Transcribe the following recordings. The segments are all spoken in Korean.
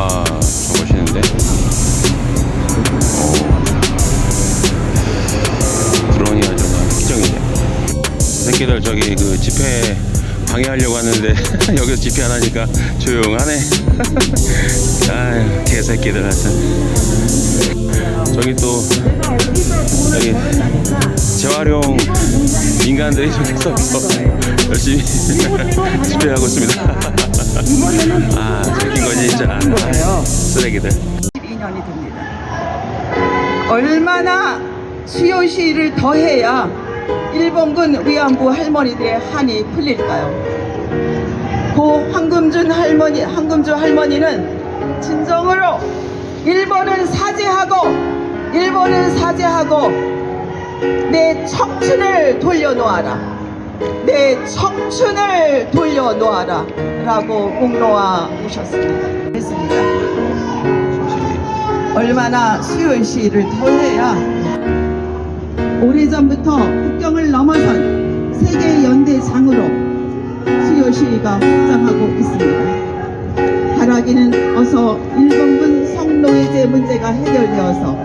아, 멋있는데? 드론이 아주 그냥 특정이네. 새끼들 저기 그 집회 방해하려고 하는데 여기서 집회 안 하니까 조용하네. 아유, 개새끼들 하여튼. 저기 또 여기 재활용 인간들이 저기서 열심히 집회하고 있습니다. 아, 웃긴 거지 진짜. 쓰레기들. 12년이 됩니다. 얼마나 수요시를 더해야 일본군 위안부 할머니들의 한이 풀릴까요? 고 황금주 할머니는 진정으로 일본은 사죄하고 내 청춘을 돌려놓아라, 내 청춘을 돌려놓아라 라고 공로하 오셨습니다. 그랬습니다. 얼마나 수요시를 더해야 오래전부터 국경을 넘어선 세계 연대장으로 수요시위가 확장하고 있습니다. 바라기는 어서 일본군 성노예제 문제가 해결되어서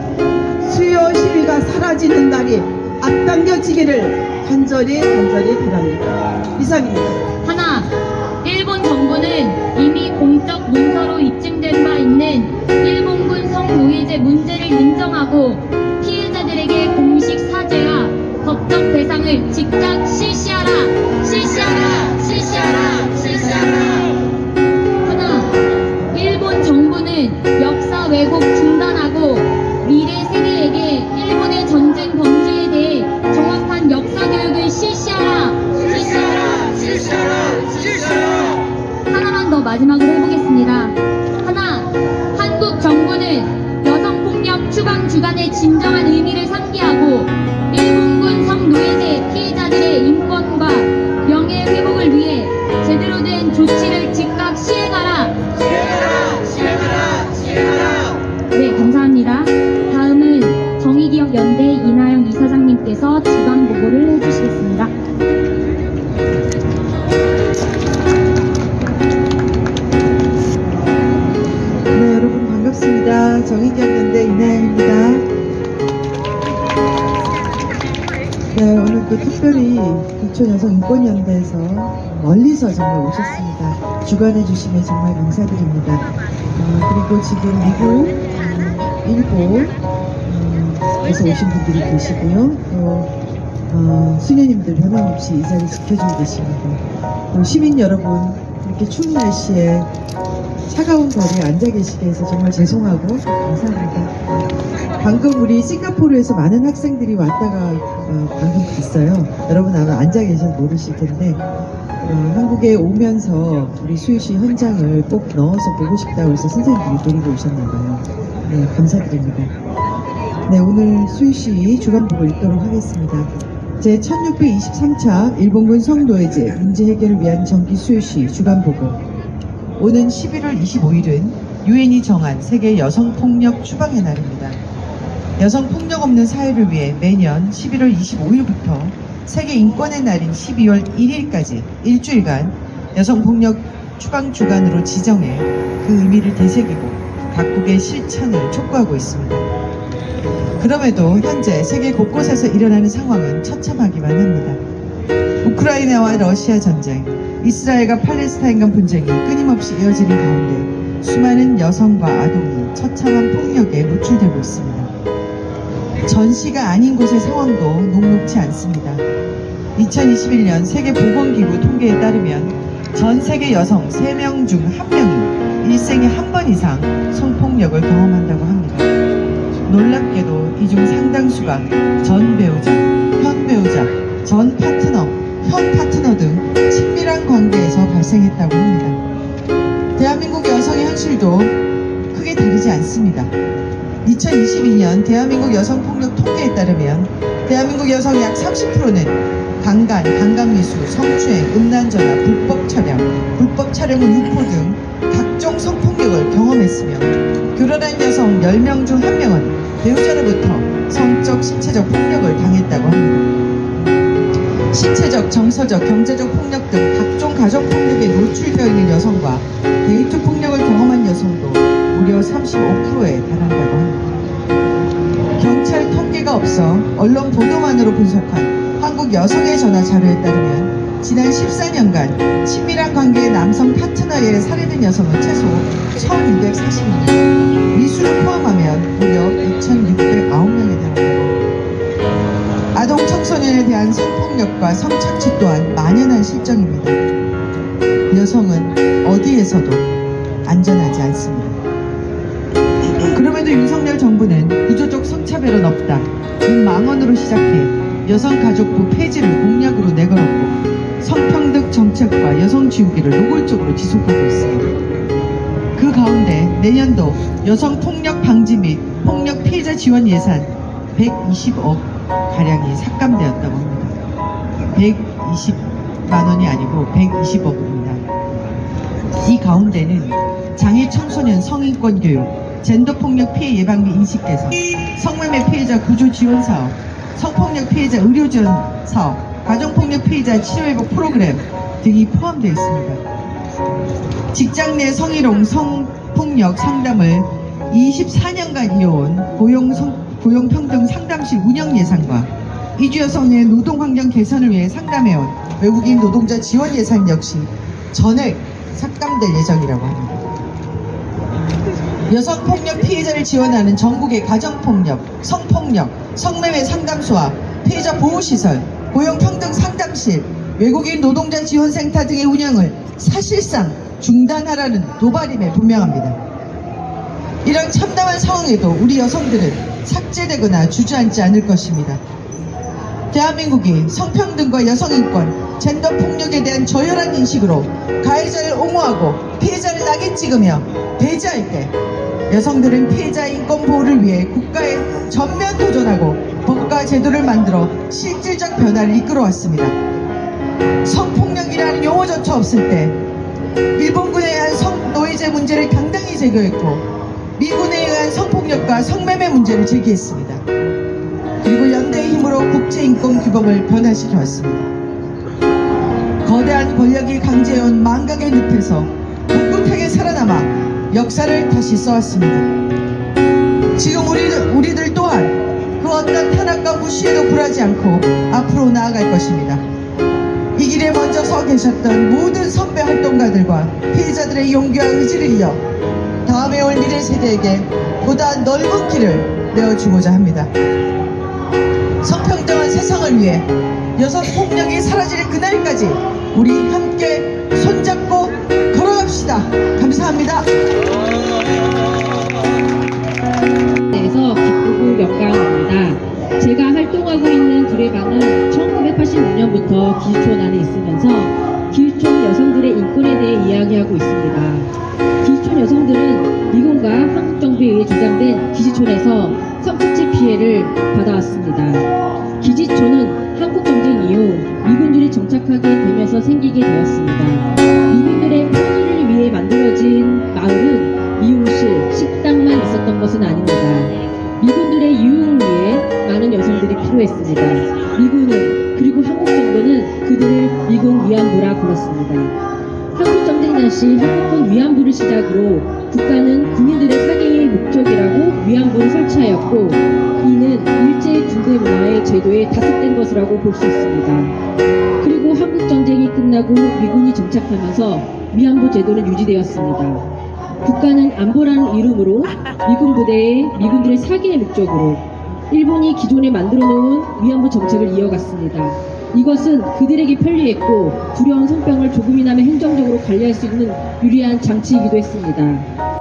수요시위가 사라지는 날이 앞당겨지기를 간절히 바랍니다. 이상입니다. 하나, 일본 정부는 이미 공적 문서로 입증된 바 있는 일본군 성노예제 문제를 인정하고 피해자들에게 공식 사죄와 법적 배상을 즉각 실시하라. 하나, 일본 정부는 역사 왜곡 중단하고 미래 세대에게 일본의 전쟁 범죄에 대해 정확한 역사 교육을 실시하라. 하나만 더 마지막으로 해보겠습니다. 하나, 한국 정부는 여성폭력 추방 주간의 진정한 의미를 상기하고 일본군 성노예제 피해자들의 인권과 명예 회복을 위해 제대로 된 조치를 즉각 시행하라. 네, 감사합니다. 다음은 정의기억연대 이나영 이사장님께서 주간 보고를 해주시겠습니다. 네, 여러분 반갑습니다. 정의기억연대 이나영입니다. 네, 오늘 또 특별히 기초여성인권연대에서 멀리서 정말 오셨습니다. 주관해 주시면 정말 감사드립니다. 그리고 지금 미국, 일본에서 오신 분들이 계시고요. 또 수녀님들 변함없이 이 자리 지켜주고 계십니다. 또 시민 여러분, 이렇게 추운 날씨에 차가운 거리에 앉아 계시게 해서 정말 죄송하고 감사합니다. 방금 우리 싱가포르에서 많은 학생들이 왔다가 방금 갔어요. 여러분 아마 앉아 계셔서 모르실 텐데 한국에 오면서 우리 수유시 현장을 꼭 넣어서 보고 싶다고 해서 선생님들이 데리고 오셨나봐요. 네, 감사드립니다. 네, 오늘 수유시 주간보고 읽도록 하겠습니다. 제 1623차 일본군 성노예제 문제 해결을 위한 정기 수유시 주간보고. 오는 11월 25일은 유엔이 정한 세계 여성폭력 추방의 날입니다. 여성폭력 없는 사회를 위해 매년 11월 25일부터 세계 인권의 날인 12월 1일까지 일주일간 여성폭력 추방 주간으로 지정해 그 의미를 되새기고 각국의 실천을 촉구하고 있습니다. 그럼에도 현재 세계 곳곳에서 일어나는 상황은 처참하기만 합니다. 우크라이나와 러시아 전쟁, 이스라엘과 팔레스타인 간 분쟁이 끊임없이 이어지는 가운데 수많은 여성과 아동이 처참한 폭력에 노출되고 있습니다. 전시가 아닌 곳의 상황도 녹록지 않습니다. 2021년 세계보건기구 통계에 따르면 전 세계 여성 3명 중 1명이 일생에 한 번 이상 성폭력을 경험한다고 합니다. 놀랍게도 이 중 상당수가 전 배우자, 현 배우자, 전 파트너, 현 파트너 등 친밀한 관계에서 발생했다고 합니다. 대한민국 여성의 현실도 크게 다르지 않습니다. 2022년 대한민국 여성폭력 통계에 따르면 대한민국 여성 약 30%는 강간, 강간미수, 성추행, 음란전화, 불법 촬영 후 유포 등 각종 성폭력을 경험했으며 결혼한 여성 10명 중 1명은 배우자로부터 성적, 신체적 폭력을 당했다고 합니다. 신체적, 정서적, 경제적 폭력 등 각종 가정폭력에 노출되어 있는 여성과 데이트 폭력을 경험한 여성도 35%에 달한다고 합니다. 경찰 통계가 없어 언론 보도만으로 분석한 한국 여성의 전화 자료에 따르면 지난 14년간 친밀한 관계의 남성 파트너에 살해된 여성은 최소 1,240명, 미수를 포함하면 무려 2,609명에 달한다고 합니다. 아동 청소년에 대한 성폭력과 성착취 또한 만연한 실정입니다. 여성은 어디에서도 안전하지 않습니다. 그럼에도 윤석열 정부는 구조적 성차별은 없다, 윤망언으로 시작해 여성가족부 폐지를 공약으로 내걸었고 성평등 정책과 여성 지우기를 노골적으로 지속하고 있습니다. 그 가운데 내년도 여성폭력 방지 및 폭력 피해자 지원 예산 120억 가량이 삭감되었다고 합니다. 120만 원이 아니고 120억입니다. 이 가운데는 장애 청소년 성인권 교육, 젠더폭력 피해 예방 및 인식 개선, 성매매 피해자 구조 지원 사업, 성폭력 피해자 의료 지원 사업, 가정폭력 피해자 치료회복 프로그램 등이 포함되어 있습니다. 직장 내 성희롱, 성폭력 상담을 24년간 이어온 고용평등 상담실 운영 예산과 이주 여성의 노동환경 개선을 위해 상담해온 외국인 노동자 지원 예산 역시 전액 삭감될 예정이라고 합니다. 여성폭력 피해자를 지원하는 전국의 가정폭력, 성폭력, 성매매 상담소와 피해자 보호시설, 고용평등 상담실, 외국인 노동자 지원센터 등의 운영을 사실상 중단하라는 도발임에 분명합니다. 이런 참담한 상황에도 우리 여성들은 삭제되거나 주저앉지 않을 것입니다. 대한민국이 성평등과 여성인권, 젠더폭력에 대한 저열한 인식으로 가해자를 옹호하고 피해자를 낙인 찍으며 배제할 때 여성들은 피해자 인권 보호를 위해 국가에 전면 도전하고 법과 제도를 만들어 실질적 변화를 이끌어왔습니다. 성폭력이라는 용어조차 없을 때 일본군에 의한 성노예제 문제를 당당히 제기했고 미군에 의한 성폭력과 성매매 문제를 제기했습니다. 그리고 연대의 힘으로 국제인권 규범을 변화시켜왔습니다. 거대한 권력이 강제해온 망각의 늪에서 꿋꿋하게 살아남아 역사를 다시 써왔습니다. 지금 우리들 또한 그 어떤 탄압과 무시에도 굴하지 않고 앞으로 나아갈 것입니다. 이 길에 먼저 서 계셨던 모든 선배 활동가들과 피해자들의 용기와 의지를 이어 다음에 올 미래 세대에게 보다 넓은 길을 내어주고자 합니다. 성평등한 세상을 위해 여성 폭력이 사라질 그날까지 우리 함께 손잡고 걸어갑시다. 감사합니다. 에서 기쁘고 영광합니다. 제가 활동하고 있는 두레방은 1985년부터 기주촌 안에 있으면서 기주촌 여성들의 인권에 대해 이야기하고 있습니다. 기주촌 여성들은 미군과 한국 정부에 의해 주장된 기지촌에서 성착취 피해를 받아왔습니다. 기지촌은 한국 전쟁 이후 미군들이 정착하게 되면서 생기게 되었습니다. 미군들의 편의를 위해 만들어진 마을은 미용실, 식당만 있었던 것은 아닙니다. 미군들의 유흥을 위해 많은 여성들이 필요했습니다. 미군은 그리고 한국 정부는 그들을 미군 위안부라 불렀습니다. 한국 전쟁 당시 한국군 위안부를 시작으로 국가는 국민들의 사계의 목적이라고 위안부를 설치하였고 이는 일제 군대 문화의 제도에 다습된 것이라고 볼 수 있습니다. 그리고 한국 전쟁이 끝나고 미군이 정착하면서 위안부 제도는 유지되었습니다. 국가는 안보라는 이름으로 미군 부대에 미군들의 사기의 목적으로 일본이 기존에 만들어 놓은 위안부 정책을 이어갔습니다. 이것은 그들에게 편리했고 두려운 성병을 조금이나마 행정적으로 관리할 수 있는 유리한 장치이기도 했습니다.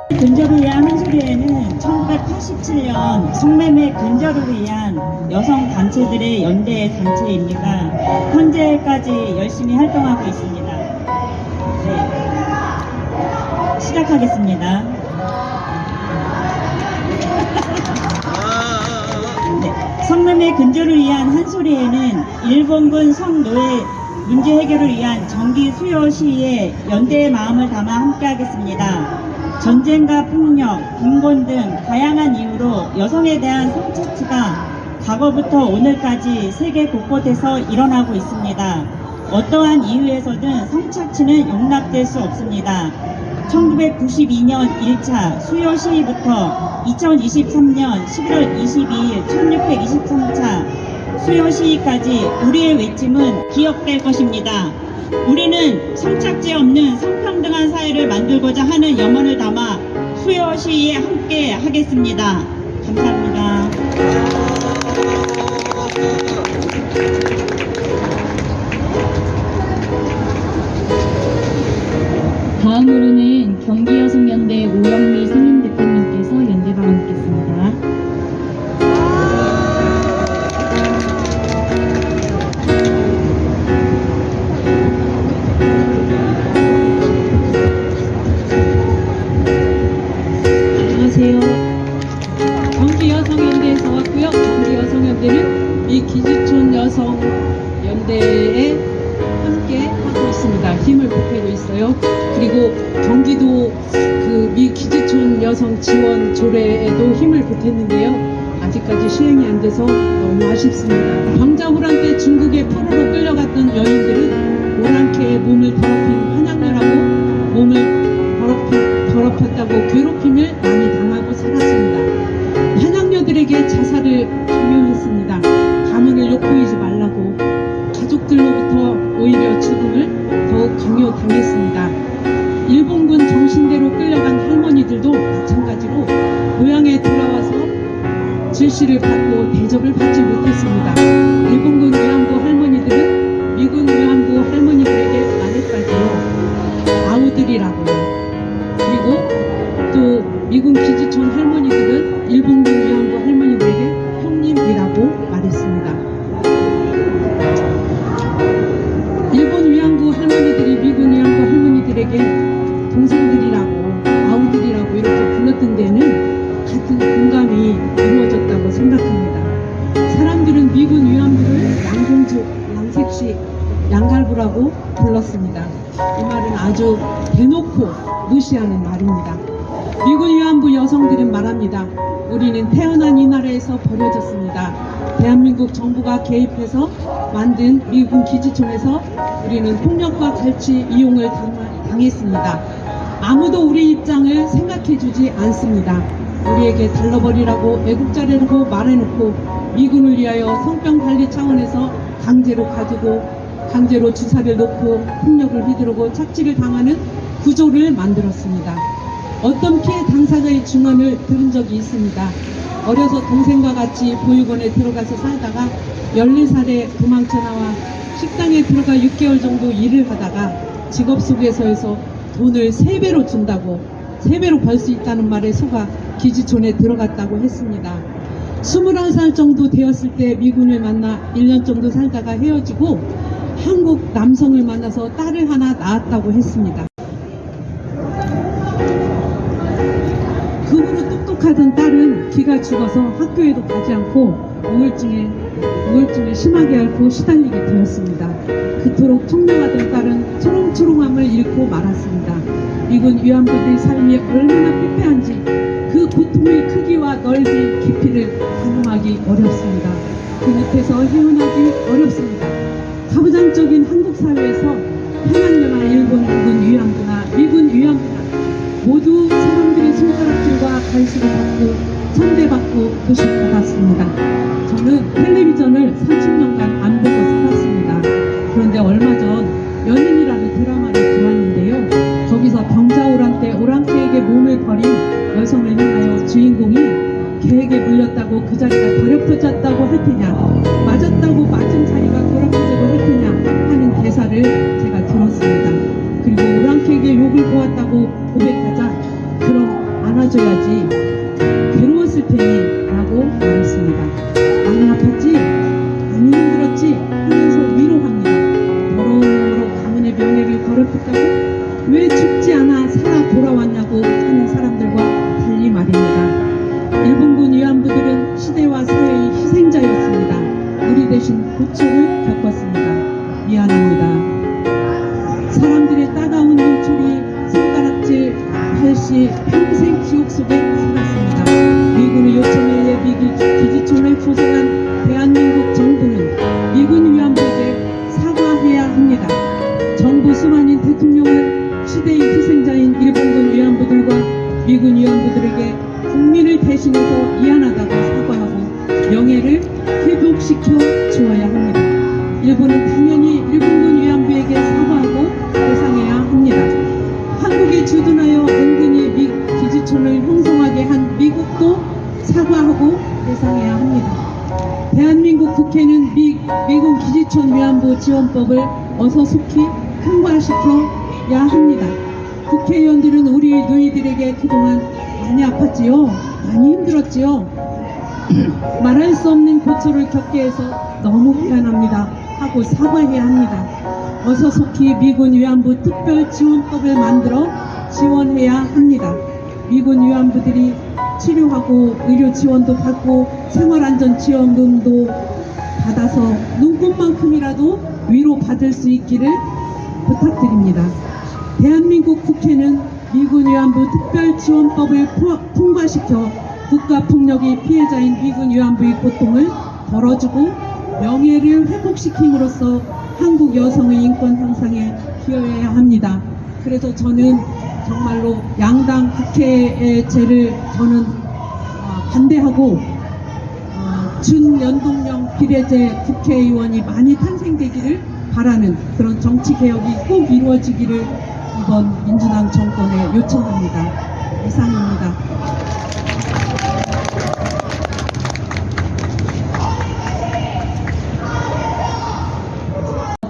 근절을 위한 한소리에는 1987년 성매매 근절을 위한 여성 단체들의 연대 단체입니다. 현재까지 열심히 활동하고 있습니다. 네. 시작하겠습니다. 네. 성매매 근절을 위한 한소리에는 일본군 성노예 문제 해결을 위한 정기 수요 시위에 연대의 마음을 담아 함께하겠습니다. 전쟁과 폭력, 빈곤 등 다양한 이유로 여성에 대한 성착취가 과거부터 오늘까지 세계 곳곳에서 일어나고 있습니다. 어떠한 이유에서든 성착취는 용납될 수 없습니다. 1992년 1차 수요 시위부터 2023년 11월 22일 1623차 수요 시위까지 우리의 외침은 기억될 것입니다. 우리는 성착지 없는 성평등한 사회를 만들고자 하는 염원을 담아 수요 시위에 함께 하겠습니다. 감사합니다. 다음으로는 경기여성연대 오영미 상임대표님께서 연대 발언 듣겠습니다. 안녕하세요. 경기여성연대에서 왔고요. 경기여성연대는 미 기지촌 여성연대에 함께 하고 있습니다. 힘을 보태고 있어요. 그리고 경기도 그 미 기지촌 여성 지원 조례에도 힘을 보탰는데요. 아직까지 시행이 안 돼서 너무 아쉽습니다. 병자호란 때 중국의 포로로 끌려갔던 여인들은 오랑캐의 몸을 더럽힌 환양녀라고 몸을 더럽혔다고 괴롭힘을 많이 당하고 살았습니다. 환양녀들에게 자살을 강요했습니다. 가문을 욕보이지 말라고 가족들로부터 오히려 죽음을 더욱 강요당했습니다. 일본군 정신대로 끌려간 할머니들도 마찬가지로 고향에 돌아와서 질시를 받고 대접을 받지 못했습니다. 일본군 위안부 할머니들은 미군 위안부 할머니들에게 말했다고요. 아우들이라고요. 그리고 또 미군 기지촌 할머니들은 일본군 위안부 할머니들에게 형님이라고 말했습니다. 일본 위안부 할머니들이 미군 위안부 할머니들에게 동생들이라고 아우들이라고 이렇게 불렀던 데는 같은 공감이 이루어졌다고 생각합니다. 사람들은 미군 위안부를 양봉주, 양색시, 양갈부라고 불렀습니다. 이 말은 아주 대놓고 무시하는 말입니다. 미군 위안부 여성들은 말합니다. 우리는 태어난 이 나라에서 버려졌습니다. 대한민국 정부가 개입해서 만든 미군 기지촌에서 우리는 폭력과 갈취 이용을 당했습니다. 아무도 우리 입장을 생각해주지 않습니다. 우리에게 달러버리라고 애국자라고 말해놓고 미군을 위하여 성병 관리 차원에서 강제로 가두고 강제로 주사를 놓고 폭력을 휘두르고 착취를 당하는 구조를 만들었습니다. 어떤 피해 당사자의 증언을 들은 적이 있습니다. 어려서 동생과 같이 보육원에 들어가서 살다가 14살에 도망쳐 나와 식당에 들어가 6개월 정도 일을 하다가 직업 소개서에서 돈을 3배로 준다고 3배로 벌 수 있다는 말에 속아 기지촌에 들어갔다고 했습니다. 21살 정도 되었을 때 미군을 만나 1년 정도 살다가 헤어지고 한국 남성을 만나서 딸을 하나 낳았다고 했습니다. 그 후로 똑똑하던 딸은 기가 죽어서 학교에도 가지 않고 우울증을 심하게 앓고 시달리게 되었습니다. 그토록 청량하던 딸은 초롱초롱함을 잃고 말았습니다. 미군 위안부들의 삶이 얼마나 피폐한지 그 고통의 크기와 넓이, 깊이를 가늠하기 어렵습니다. 그 밑에서 헤어나기 어렵습니다. 가부장적인 한국 사회에서 평양여나 일본 군 위안부나 미군 위안부나 모두 사람들의 손가락질과 간식을 받고 천대받고 고식받았습니다. 저는 텔레비전을 30년간 안 보고 살았습니다. 그런데 얼마 전 연인이라는 드라마를 보았는데요. 거기서 병자호란 때 오랑캐에게 몸을 버린 여성을 향하여 주인공이 개에게 물렸다고 그 자리가 더럽혀졌다고 할 테냐, 맞았다고 맞은 자리가 더럽혀지고 할 테냐 하는 대사를 제가 들었습니다. 그리고 오랑캐에게 욕을 보았다고 고백하자 그럼 안아줘야지 괴로웠을 테니 라고 말했습니다. 많이 아팠지? 많이 힘들었지? 하면서 위로합니다. 더러운 몸으로 가문의 명예를 더럽혔다고? 왜 죽지 않아 살아 돌아왔냐고 하는 사람들과 달리 말입니다. 일본군 위안부들은 시대와 사회의 희생자였습니다. 우리 대신 고초를 겪었습니다. 미안합니다. 사람들의 따가운 눈초리, 손가락질, 팔씨 평생 지옥 속에 살았습니다. 미군의 요청에 의해 기지촌을 조성한 대한민국 정부는 미군 위안부에게 사과해야 합니다. 정부 수반인 대통령은 시대의 희생자인 일본군 위안부들과 미군 위안부들에게 국민을 대신해서 미안하다고 사과하고 명예를 회복시켜 주어야 합니다. 일본은 당연히 일본군 위안부에게 사과하고 배상해야 합니다. 한국이 주둔하여 은근히 기지촌을 형성하게 한 미국도 사과하고 배상해야 합니다. 대한민국 국회는 미군 기지촌 위안부 지원법을 어서 속히 통과시켜야 합니다. 국회의원들은 우리 누이들에게 그동안 많이 아팠지요. 많이 힘들었지요. 말할 수 없는 고초를 겪게 해서 너무 미안합니다 하고 사과해야 합니다. 어서 속히 미군 위안부 특별 지원법을 만들어 지원해야 합니다. 미군 위안부들이 치료하고 의료 지원도 받고 생활안전지원금도 받아서 눈꽃만큼이라도 위로받을 수 있기를 부탁드립니다. 대한민국 국회는 미군 위안부 특별지원법을 통과시켜 국가폭력의 피해자인 미군 위안부의 고통을 덜어주고 명예를 회복시킴으로써 한국 여성의 인권 향상에 기여해야 합니다. 그래서 저는 정말로 양당 국회의 제를 저는 반대하고 준연동형 비례제 국회의원이 많이 탄생되기를 바라는 그런 정치개혁이 꼭 이루어지기를 이번 민주당 정권에 요청합니다. 이상입니다.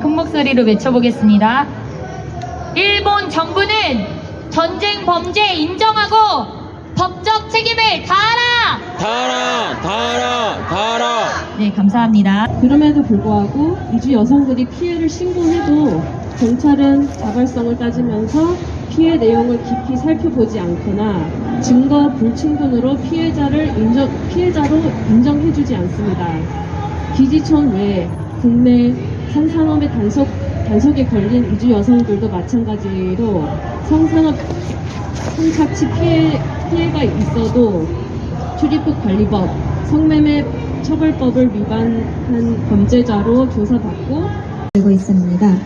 큰 목소리로 외쳐보겠습니다. 일본 정부는 전쟁 범죄 인정하고 법적 책임을 다하라! 다하라! 네, 감사합니다. 그럼에도 불구하고 이주 여성들이 피해를 신고해도 경찰은 자발성을 따지면서 피해 내용을 깊이 살펴보지 않거나 증거 불충분으로 피해자로 인정해주지 않습니다. 기지촌 외 국내 성산업의 단속에 걸린 이주 여성들도 마찬가지로 성산업 성착취 피해가 있어도 출입국 관리법, 성매매 처벌법을 위반한 범죄자로 조사받고 알고 있습니다.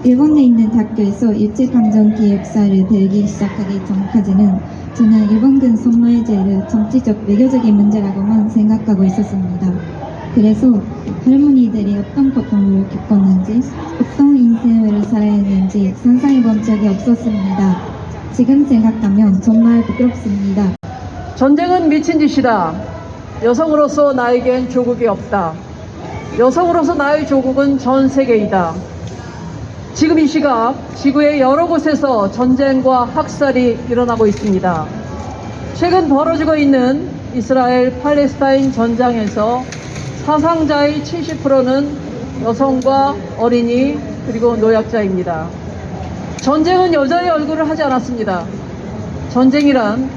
일본에 있는 학교에서 일제강점기 역사를 배우기 시작하기 전까지는 저는 일본군 성노예제를 정치적 외교적인 문제라고만 생각하고 있었습니다. 그래서 할머니들이 어떤 고통을 겪었는지 어떤 인생을 살아야 했는지 상상해본 적이 없었습니다. 지금 생각하면 정말 부끄럽습니다. 전쟁은 미친 짓이다. 여성으로서 나에겐 조국이 없다. 여성으로서 나의 조국은 전 세계이다. 지금 이 시각 지구의 여러 곳에서 전쟁과 학살이 일어나고 있습니다. 최근 벌어지고 있는 이스라엘 팔레스타인 전장에서 사상자의 70%는 여성과 어린이 그리고 노약자입니다. 전쟁은 여자의 얼굴을 하지 않았습니다. 전쟁이란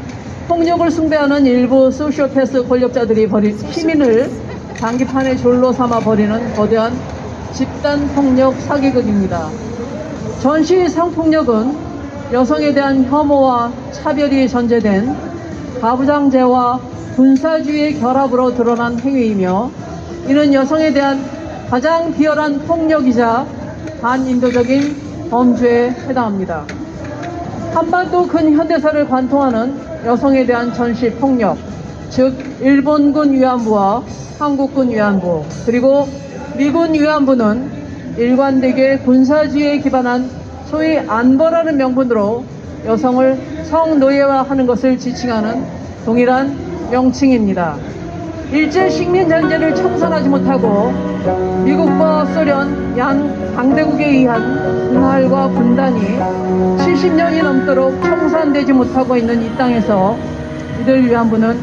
폭력을 숭배하는 일부 소시오패스 권력자들이 벌인 시민을 장기판에 졸로 삼아 벌이는 거대한 집단 폭력 사기극입니다. 전시 성폭력은 여성에 대한 혐오와 차별이 전제된 가부장제와 군사주의의 결합으로 드러난 행위이며 이는 여성에 대한 가장 비열한 폭력이자 반인도적인 범죄에 해당합니다. 한반도 근현대사를 관통하는 여성에 대한 전시 폭력, 즉 일본군 위안부와 한국군 위안부 그리고 미군 위안부는 일관되게 군사주의에 기반한 소위 안보라는 명분으로 여성을 성노예화하는 것을 지칭하는 동일한 명칭입니다. 일제 식민 잔재를 청산하지 못하고 미국과 소련 양 강대국에 의한 분할과 분단이 70년이 넘도록 청산되지 못하고 있는 이 땅에서 이들 위안부는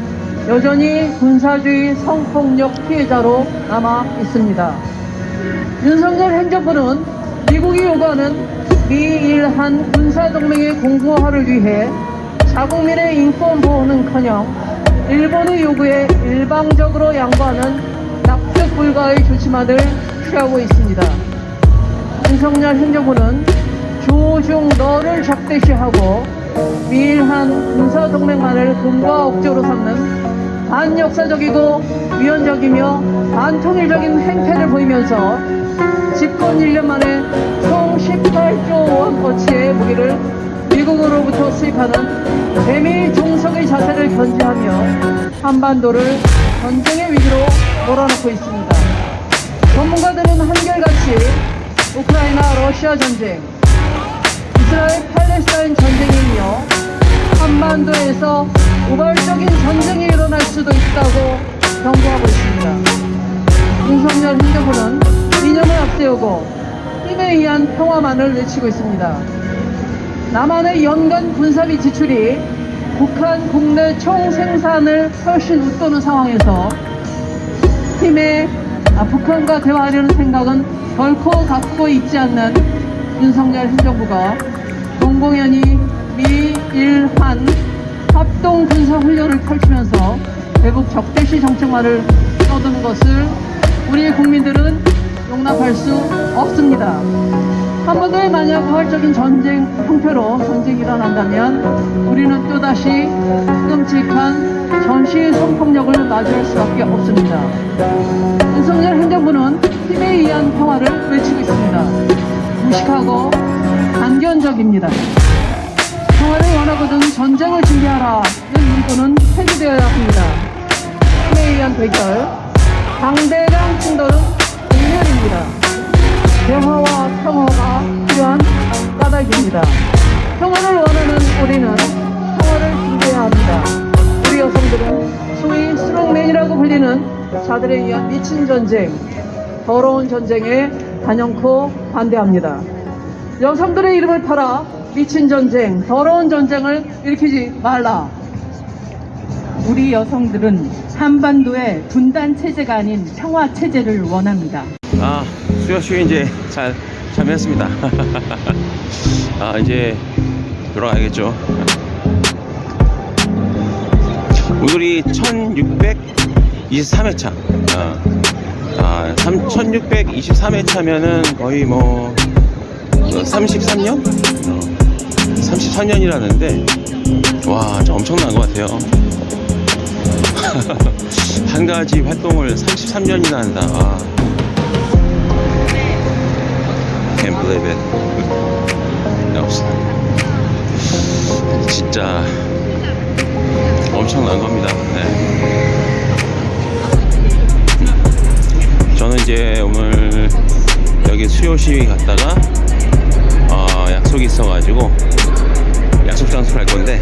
여전히 군사주의 성폭력 피해자로 남아 있습니다. 윤석열 행정부는 미국이 요구하는 미일한 군사동맹의 공고화를 위해 자국민의 인권 보호는커녕 일본의 요구에 일방적으로 양보하는 납득 불가의 조치만을 취하고 있습니다. 윤석열 행정부는 조중너를 적대시하고 미일한 군사동맹만을 금과 억조로 삼는 반역사적이고 위헌적이며 반통일적인 행태를 보이면서 집권 1년 만에 총 18조 원어치의 무기를 미국으로부터 수입하는 대미 종속의 자세를 견제하며 한반도를 전쟁의 위기로 몰아넣고 있습니다. 전문가들은 한결같이 우크라이나 러시아 전쟁, 이스라엘 팔레스타인 전쟁이며 한반도에서 우발적인 전쟁이 일어날 수도 있다고 경고하고 있습니다. 윤석열 행정부는 이념을 앞세우고 힘에 의한 평화만을 외치고 있습니다. 남한의 연간 군사비 지출이 북한 국내 총생산을 훨씬 웃도는 상황에서 북한과 대화하려는 생각은 결코 갖고 있지 않는 윤석열 행정부가 공공연히 미일한 합동 군사훈련을 펼치면서 대북 적대시 정책만을 떠드는 것을 우리 국민들은 용납할 수 없습니다. 한반도에 만약 우발적인 전쟁 형태로 전쟁이 일어난다면 우리는 또다시 끔찍한 전시 성폭력을 맞이할 수밖에 없습니다. 윤석열 행정부는 힘에 의한 평화를 외치고 있습니다. 무식하고 강견적입니다. 평화를 원하거든 전쟁을 준비하라는 문구는 폐지되어야 합니다. 힘에 의한 대결, 강대강 충돌은 공멸입니다. 대화와 평화가 필요한 까닭입니다. 평화를 원하는 우리는 평화를 준비해야 합니다. 우리 여성들은 소위 스트롱맨이라고 불리는 자들에 의한 미친 전쟁, 더러운 전쟁에 단연코 반대합니다. 여성들의 이름을 팔아 미친 전쟁, 더러운 전쟁을 일으키지 말라. 우리 여성들은 한반도의 분단 체제가 아닌 평화 체제를 원합니다. 수요 이제 잘 참여했습니다. 이제 돌아가야겠죠. 오늘이 1623회차. 1623회차면은 거의 뭐 33년? 33년이라는데 와, 진짜 엄청난 것 같아요. 한 가지 활동을 33년이나 한다. Can't believe it. 진짜 엄청난 겁니다. 네. 저는 이제 오늘 여기 수요 시위 갔다가 약속이 있어가지고 약속 장소를 갈 건데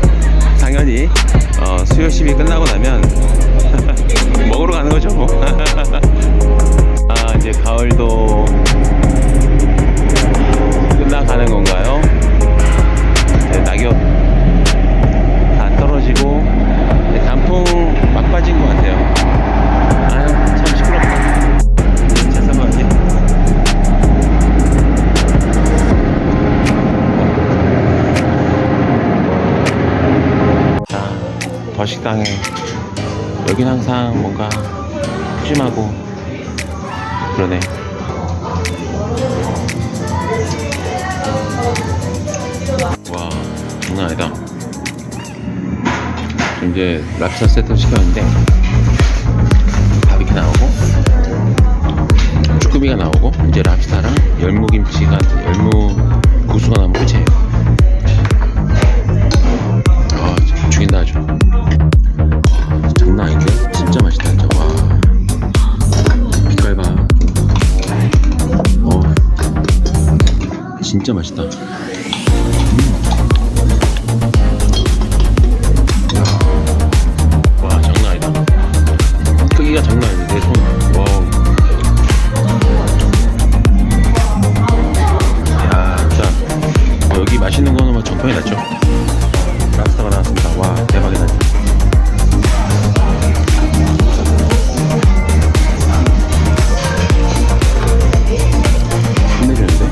당연히 수요 시위 끝나고 나면 먹으러 가는 거죠 뭐. 이제 가을도 끝나가는 건가요? 네, 낙엽 다 떨어지고 단풍 막 빠진 것 같아요. 참 시끄럽다. 죄송하지. 자, 더식당에 여긴 항상 뭔가 푸짐하고 그러네. 와, 장난 아니다. 이제 랍스터 세트 시켰는데 바비큐 나오고 쭈꾸미가 나오고 이제 랍스타랑 열무김치가 고수가 나오면 끝이에요. 죽인다 아주. 장난 아닌데? 진짜 맛있다 진짜. 와, 빛깔 봐. 진짜 맛있다. 와, 장난 아니다. 크기가 장난 아닌데 내 손. 와. 야, 진짜 여기 맛있는 거는 뭐 정통이 났죠. 랍스터가 나왔습니다. 와, 대박이다. 힘내주는데?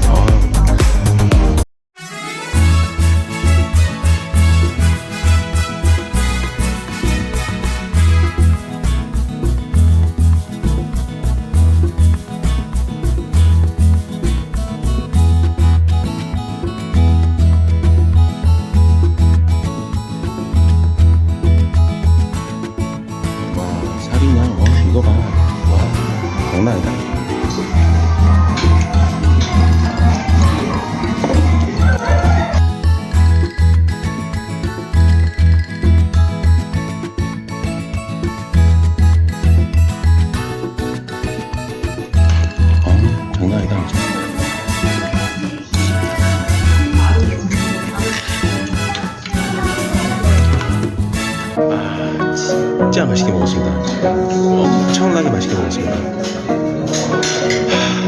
맛있게 먹었습니다. 엄청나게 맛있게 먹었습니다.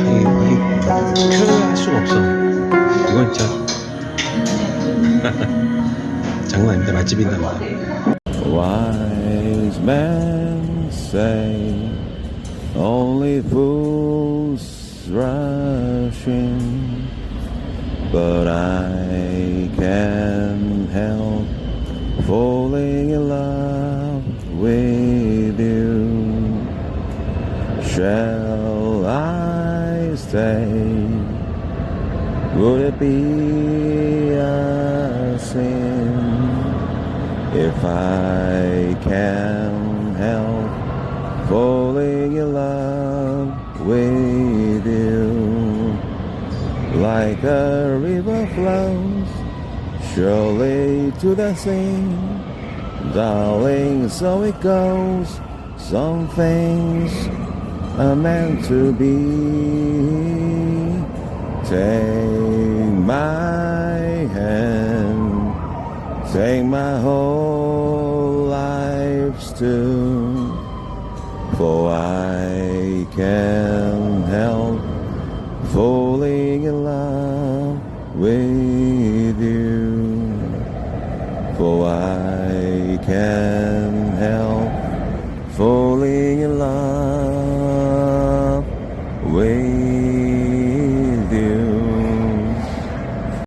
이게 표현할 수가 없어. 이건 진짜 장난 아닙니다. 맛집인답니다. Wise men say only fools rush in, but I can't help falling in love with you. Shall I stay? Would it be a sin if I can't help falling in love with you? Like a river flows surely to the sea, darling, so it goes. Some things are meant to be. Take my hand, take my whole life too, for I can't help falling in love with you, for I can't